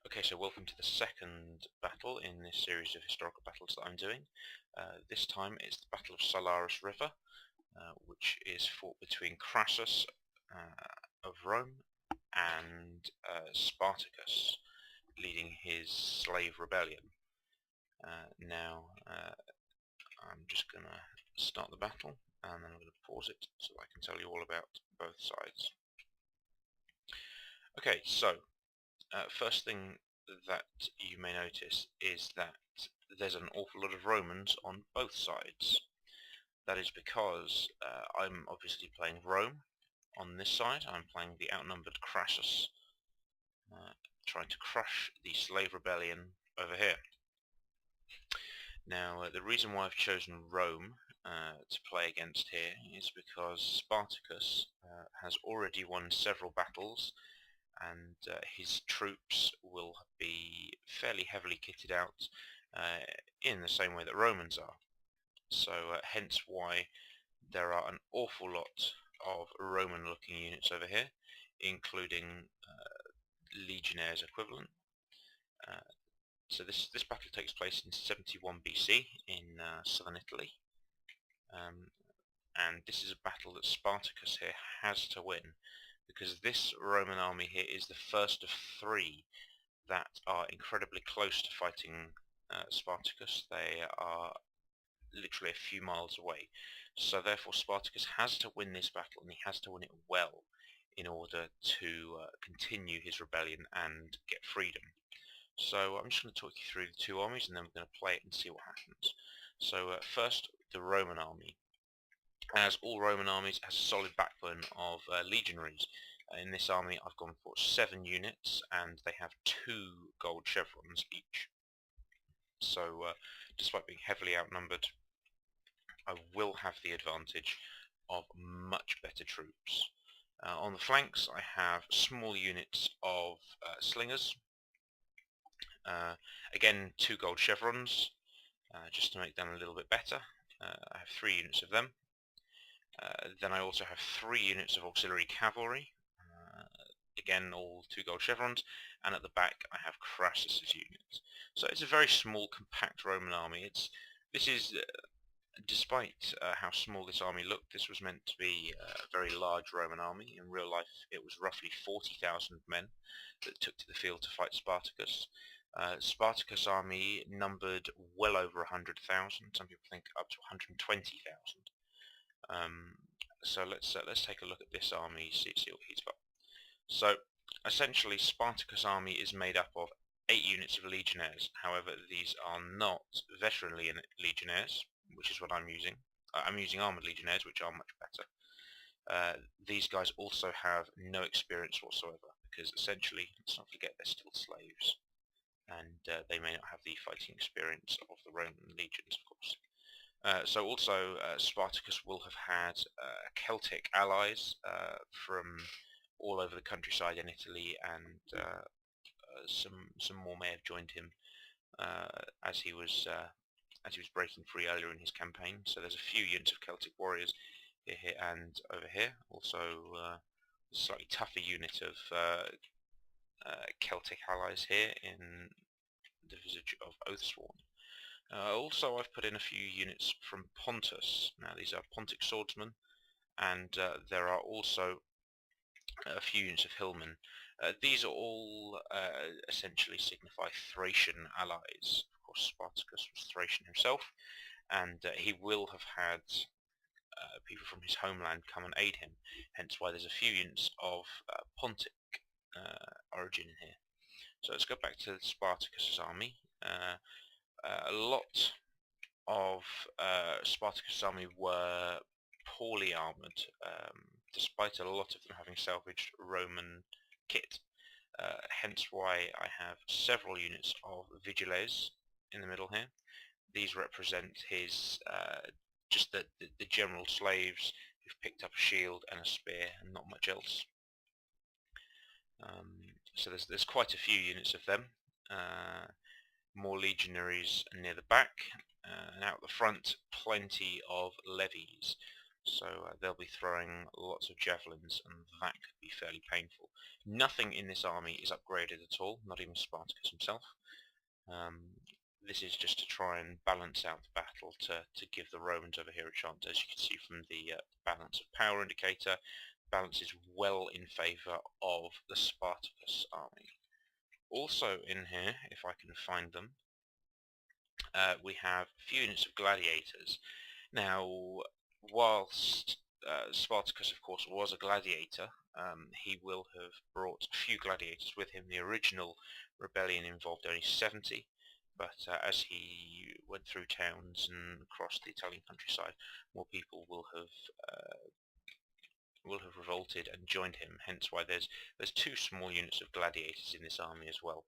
Okay, so welcome to the second battle in this series of historical battles that I'm doing. This time it's the Battle of Silarus River, which is fought between Crassus of Rome and Spartacus, leading his slave rebellion. I'm just going to start the battle, and then I'm going to pause it so I can tell you all about both sides. Okay, so first thing that you may notice is that there's an awful lot of Romans on both sides. That is because I'm obviously playing Rome on this side. I'm playing the outnumbered Crassus, trying to crush the slave rebellion over here. Now, the reason why I've chosen Rome to play against here is because Spartacus has already won several battles, and his troops will be fairly heavily kitted out in the same way that Romans are. So hence why there are an awful lot of Roman looking units over here, including legionnaires equivalent. So this battle takes place in 71 BC in southern Italy, and this is a battle that Spartacus here has to win, because this Roman army here is the first of three that are incredibly close to fighting Spartacus. They are literally a few miles away, so therefore Spartacus has to win this battle, and he has to win it well in order to continue his rebellion and get freedom. So I'm just going to talk you through the two armies, and then we're going to play it and see what happens. So first, the Roman army. As all Roman armies, has a solid backbone of legionaries. In this army I've gone for 7 units, and they have 2 gold chevrons each. So despite being heavily outnumbered, I will have the advantage of much better troops. On the flanks I have small units of slingers. Again, 2 gold chevrons, just to make them a little bit better. I have 3 units of them. Then I also have 3 units of auxiliary cavalry, again all 2 gold chevrons, and at the back I have Crassus's units. So it's a very small, compact Roman army. This is, despite how small this army looked, this was meant to be a very large Roman army. In real life it was roughly 40,000 men that took to the field to fight Spartacus. Spartacus' army numbered well over 100,000, some people think up to 120,000. So let's take a look at this army, see what he's got. So essentially Spartacus' army is made up of 8 units of legionnaires. However, these are not veteran legionnaires, which is what I'm using. I'm using armoured legionnaires, which are much better. These guys also have no experience whatsoever, because essentially, let's not forget, they're still slaves, and they may not have the fighting experience of the Roman legions, of course. So also Spartacus will have had Celtic allies from all over the countryside in Italy, and some more may have joined him as he was breaking free earlier in his campaign. So there's a few units of Celtic warriors here and over here. Also a slightly tougher unit of Celtic allies here in the visage of Oathsworn. Also, I've put in a few units from Pontus. Now, these are Pontic swordsmen, and there are also a few units of hillmen. These are all essentially signify Thracian allies. Of course, Spartacus was Thracian himself, and he will have had people from his homeland come and aid him, hence why there's a few units of Pontic origin in here. So let's go back to Spartacus's army. A lot of Spartacus' army were poorly armoured, despite a lot of them having salvaged Roman kit. Hence why I have several units of Vigiles in the middle here. These represent his just the general slaves who've picked up a shield and a spear and not much else. So there's quite a few units of them. More legionaries near the back, and out the front plenty of levies. So they'll be throwing lots of javelins, and that could be fairly painful. Nothing in this army is upgraded at all, not even Spartacus himself. This is just to try and balance out the battle to give the Romans over here a chance. As you can see from the balance of power indicator, balance is well in favour of the Spartacus army. Also in here, if I can find them, we have a few units of gladiators. Now, whilst Spartacus, of course, was a gladiator, he will have brought a few gladiators with him. The original rebellion involved only 70, but as he went through towns and crossed the Italian countryside, more people will have revolted and joined him. Hence why there's two small units of gladiators in this army as well.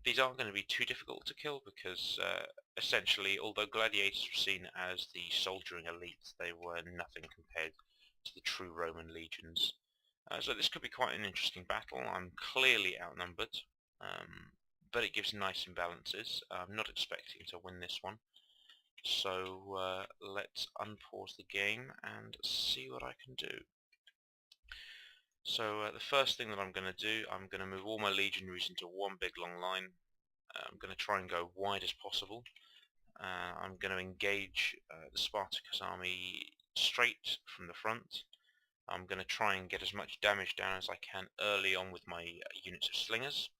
These aren't going to be too difficult to kill because essentially, although gladiators were seen as the soldiering elite, they were nothing compared to the true Roman legions. So this could be quite an interesting battle. I'm clearly outnumbered, but it gives nice imbalances. I'm not expecting to win this one. So let's unpause the game and see what I can do. So the first thing that I'm going to do, I'm going to move all my legionaries into one big long line. I'm going to try and go wide as possible. I'm going to engage the Spartacus army straight from the front. I'm going to try and get as much damage down as I can early on with my units of slingers.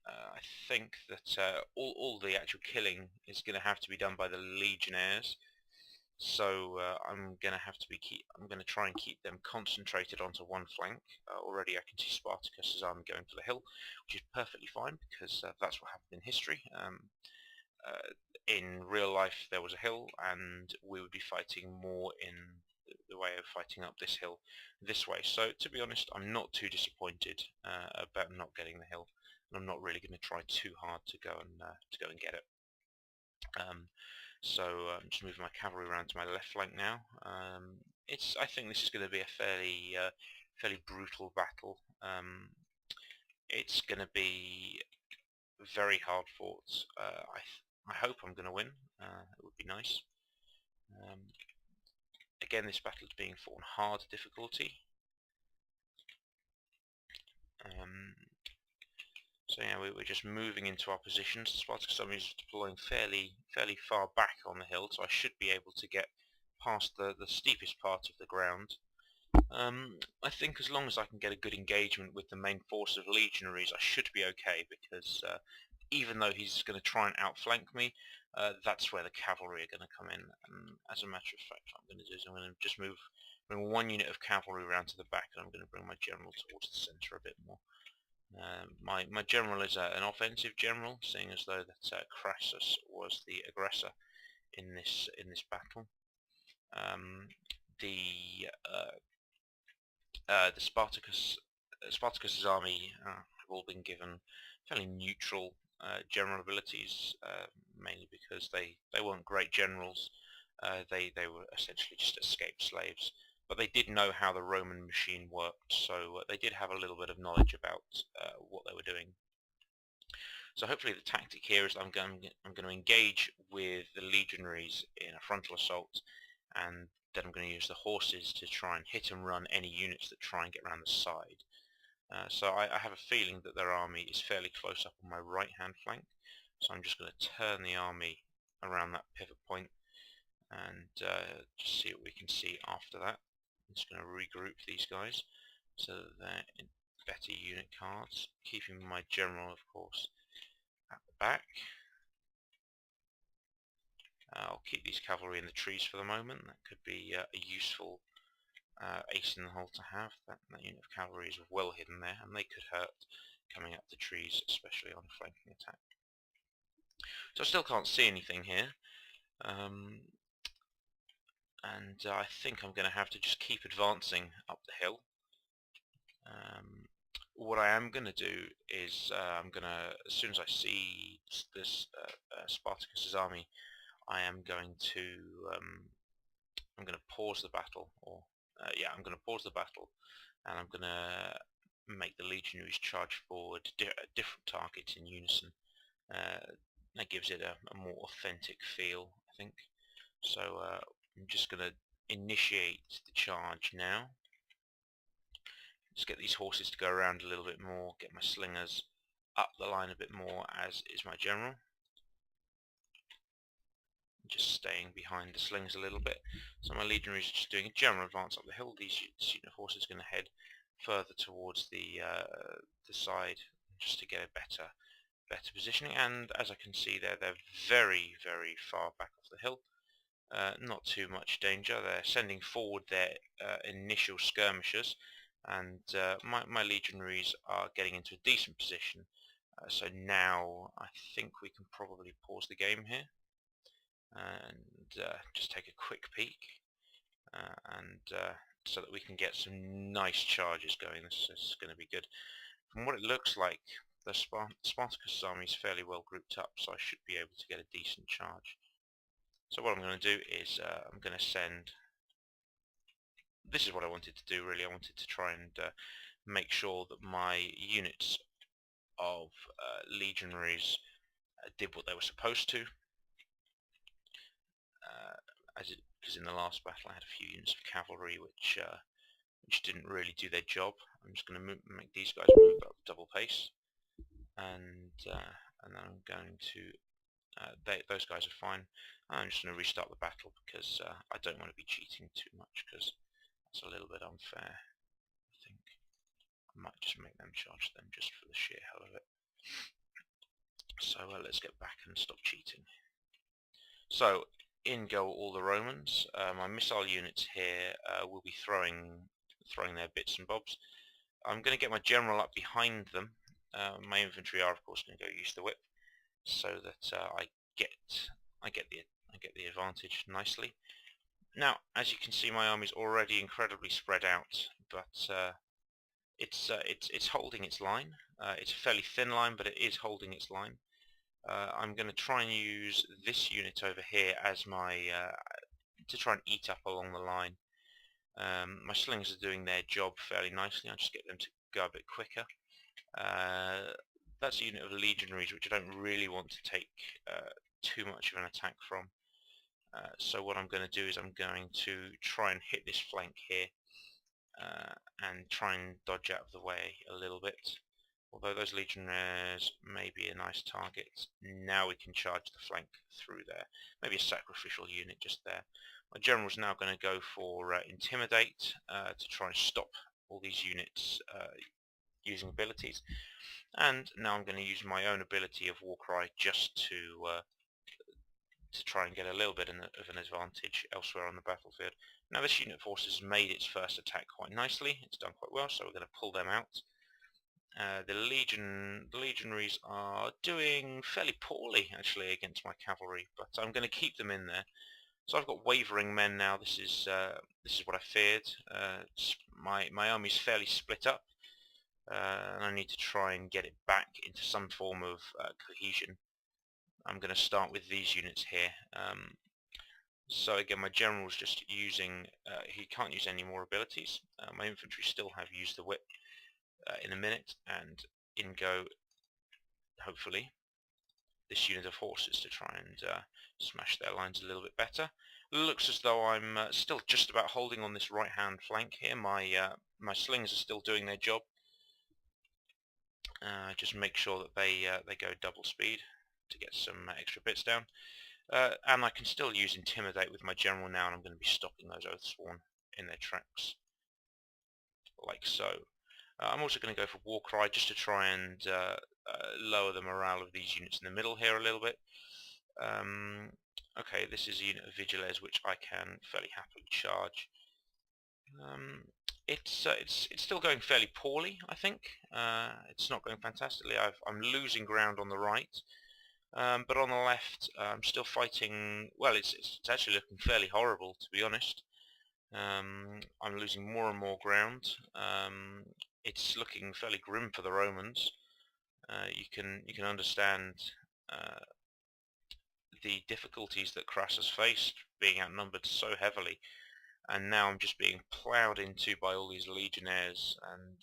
I think that all the actual killing is going to have to be done by the legionnaires. So I'm going to try and keep them concentrated onto one flank. Already I can see Spartacus's army going for the hill, which is perfectly fine because that's what happened in history. In real life there was a hill, and we would be fighting more in the way of fighting up this hill this way. So to be honest, I'm not too disappointed about not getting the hill, and I'm not really going to try too hard to go and get it. So I'm just moving my cavalry around to my left flank now. I think this is going to be a fairly brutal battle. It's going to be very hard fought. I hope I'm going to win. It would be nice. Again, this battle is being fought on hard difficulty. So yeah, we're just moving into our positions. The Spartacus army is deploying fairly far back on the hill, so I should be able to get past the steepest part of the ground. I think as long as I can get a good engagement with the main force of legionaries, I should be okay, because even though he's going to try and outflank me, that's where the cavalry are going to come in. And as a matter of fact, what I'm going to do is I'm going to just bring one unit of cavalry around to the back, and I'm going to bring my general towards the centre a bit more. My general is an offensive general, seeing as though that Crassus was the aggressor in this battle. The Spartacus's army have all been given fairly neutral general abilities, mainly because they weren't great generals. They were essentially just escaped slaves, but they did know how the Roman machine worked, so they did have a little bit of knowledge about what they were doing. So hopefully the tactic here is I'm going to engage with the legionaries in a frontal assault, and then I'm going to use the horses to try and hit and run any units that try and get around the side. So I have a feeling that their army is fairly close up on my right hand flank, so I'm just going to turn the army around that pivot point and just see what we can see after that. I'm just going to regroup these guys so that they're in better unit cards, keeping my general, of course, at the back. I'll keep these cavalry in the trees for the moment. That could be a useful ace in the hole to have. That unit of cavalry is well hidden there, and they could hurt coming up the trees, especially on a flanking attack. So I still can't see anything here. And I think I'm going to have to just keep advancing up the hill. What I am going to do is I'm going to, as soon as I see this Spartacus's army, I am going to pause the battle, or I'm going to pause the battle, and I'm going to make the legionaries charge forward different targets in unison. That gives it a more authentic feel, I think. So I'm just going to initiate the charge now. Just get these horses to go around a little bit more, get my slingers up the line a bit more, as is my general. Just staying behind the slings a little bit. So my legionaries are just doing a general advance up the hill. This unit of horses is going to head further towards the side just to get a better positioning. And as I can see there, they're very, very far back off the hill. Not too much danger. They're sending forward their initial skirmishers, and my legionaries are getting into a decent position. So now I think we can probably pause the game here and just take a quick peek, so that we can get some nice charges going. This is going to be good. From what it looks like, the Spartacus army is fairly well grouped up, so I should be able to get a decent charge. So what I'm going to do is I'm going to send... This is what I wanted to do really. I wanted to try and make sure that my units of legionaries did what they were supposed to. Because in the last battle I had a few units of cavalry which didn't really do their job. I'm just going to make these guys move up double pace, and then I'm going to those guys are fine. I'm just going to restart the battle because I don't want to be cheating too much, because that's a little bit unfair. I think I might just make them charge them just for the sheer hell of it. So let's get back and stop cheating. So in go all the Romans. My missile units here will be throwing their bits and bobs. I'm going to get my general up behind them. My infantry are of course going to go use the whip, so that I get the advantage nicely. Now, as you can see, my army is already incredibly spread out, but it's holding its line. It's a fairly thin line, but it is holding its line. I'm going to try and use this unit over here as my to try and eat up along the line. My slings are doing their job fairly nicely. I'll just get them to go a bit quicker. That's a unit of legionaries which I don't really want to take too much of an attack from. So what I'm going to do is I'm going to try and hit this flank here and try and dodge out of the way a little bit. Although those legionnaires may be a nice target, now we can charge the flank through there. Maybe a sacrificial unit just there. My general's now going to go for Intimidate to try and stop all these units using abilities. And now I'm going to use my own ability of Warcry just to try and get a little bit of an advantage elsewhere on the battlefield. Now this unit of forces made its first attack quite nicely. It's done quite well, so we're going to pull them out. The legionaries are doing fairly poorly actually against my cavalry, but I'm going to keep them in there. So I've got wavering men now. This is what I feared. My army's fairly split up, and I need to try and get it back into some form of cohesion. I'm going to start with these units here. So again, my general's just using. He can't use any more abilities. My infantry still have used the whip in a minute, and in go, hopefully, this unit of horses to try and smash their lines a little bit better. Looks as though I'm still just about holding on this right hand flank here. My slings are still doing their job. Just make sure that they go double speed to get some extra bits down. And I can still use Intimidate with my general now, and I'm going to be stopping those Oathsworn in their tracks, like so. I'm also going to go for Warcry just to try and lower the morale of these units in the middle here a little bit. Okay, this is a unit of Vigiles which I can fairly happily charge. It's still going fairly poorly, I think. It's not going fantastically. I'm losing ground on the right, but on the left I'm still fighting. Well, it's actually looking fairly horrible, to be honest. I'm losing more and more ground. It's looking fairly grim for the Romans. You can understand the difficulties that Crassus faced, being outnumbered so heavily, and now I'm just being ploughed into by all these legionnaires, and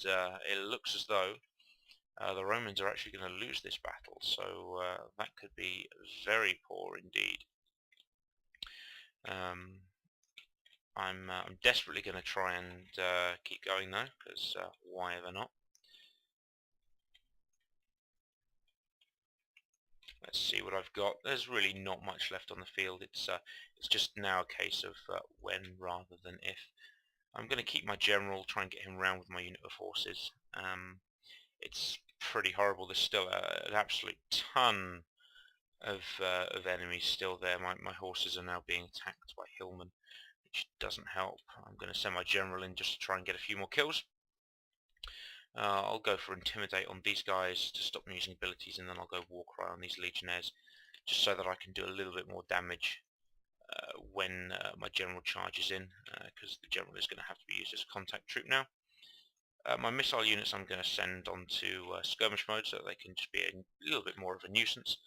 it looks as though the Romans are actually going to lose this battle, so that could be very poor indeed. I'm desperately going to try and keep going though, because why ever not? Let's see what I've got. There's really not much left on the field. It's just now a case of when rather than if. I'm going to keep my general, try and get him round with my unit of horses. It's pretty horrible. There's still an absolute ton of enemies still there. My horses are now being attacked by hillmen, which doesn't help. I'm going to send my general in just to try and get a few more kills. I'll go for Intimidate on these guys to stop them using abilities, and then I'll go War Cry on these Legionnaires, just so that I can do a little bit more damage when my general charges in, because the general is going to have to be used as a contact troop now. My missile units I'm going to send onto skirmish mode, so that they can just be a little bit more of a nuisance.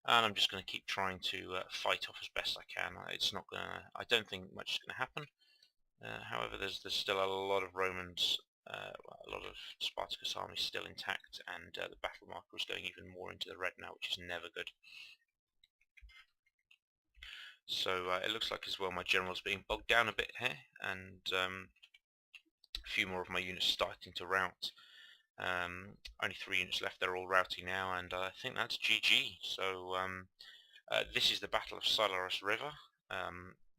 And I'm just going to keep trying to fight off as best I can. It's not going to. I don't think much is going to happen. However, there's still a lot of Romans, a lot of Spartacus armies still intact, and the battle marker is going even more into the red now, which is never good. So it looks like as well my general's being bogged down a bit here, and a few more of my units starting to rout. Only 3 units left. They're all routing now, and I think that's GG. So this is the Battle of Silarus River.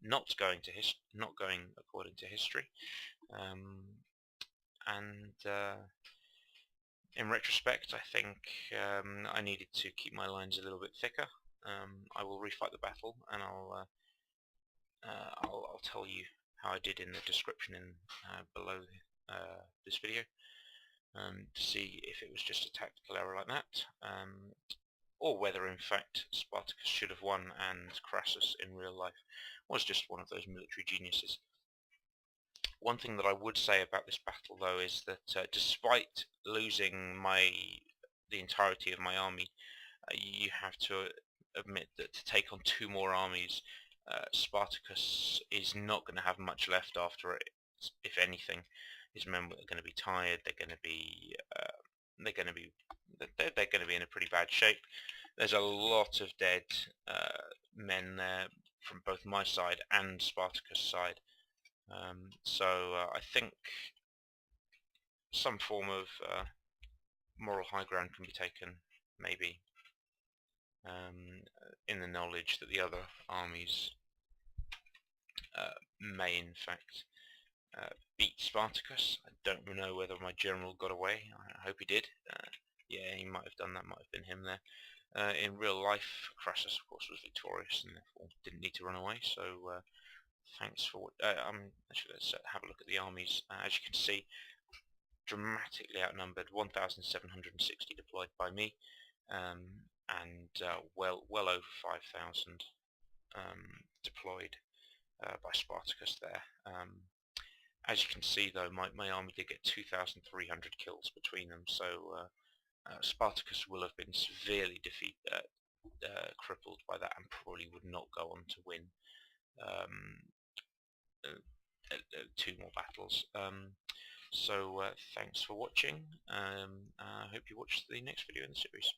Not going according to history, and in retrospect, I think I needed to keep my lines a little bit thicker. I will refight the battle, and I'll tell you how I did in the description in below this video, to see if it was just a tactical error like that, or whether in fact Spartacus should have won and Crassus in real life was just one of those military geniuses. One thing that I would say about this battle though is that despite losing the entirety of my army, you have to admit that to take on 2 more armies, Spartacus is not going to have much left after it. If anything, his men are going to be tired. They're going to be in a pretty bad shape. There's a lot of dead men there from both my side and Spartacus' side. So I think some form of moral high ground can be taken, maybe, in the knowledge that the other armies may in fact beat Spartacus. I don't know whether my general got away. I hope he did. Yeah, he might have done that. Might have been him there. In real life, Crassus, of course, was victorious and therefore didn't need to run away. So thanks for. Actually, let's have a look at the armies. As you can see, dramatically outnumbered. 1,760 deployed by me, and well over 5,000 deployed by Spartacus there. As you can see though, my army did get 2,300 kills between them, so Spartacus will have been severely crippled by that and probably would not go on to win 2 more battles. So thanks for watching. I hope you watch the next video in the series.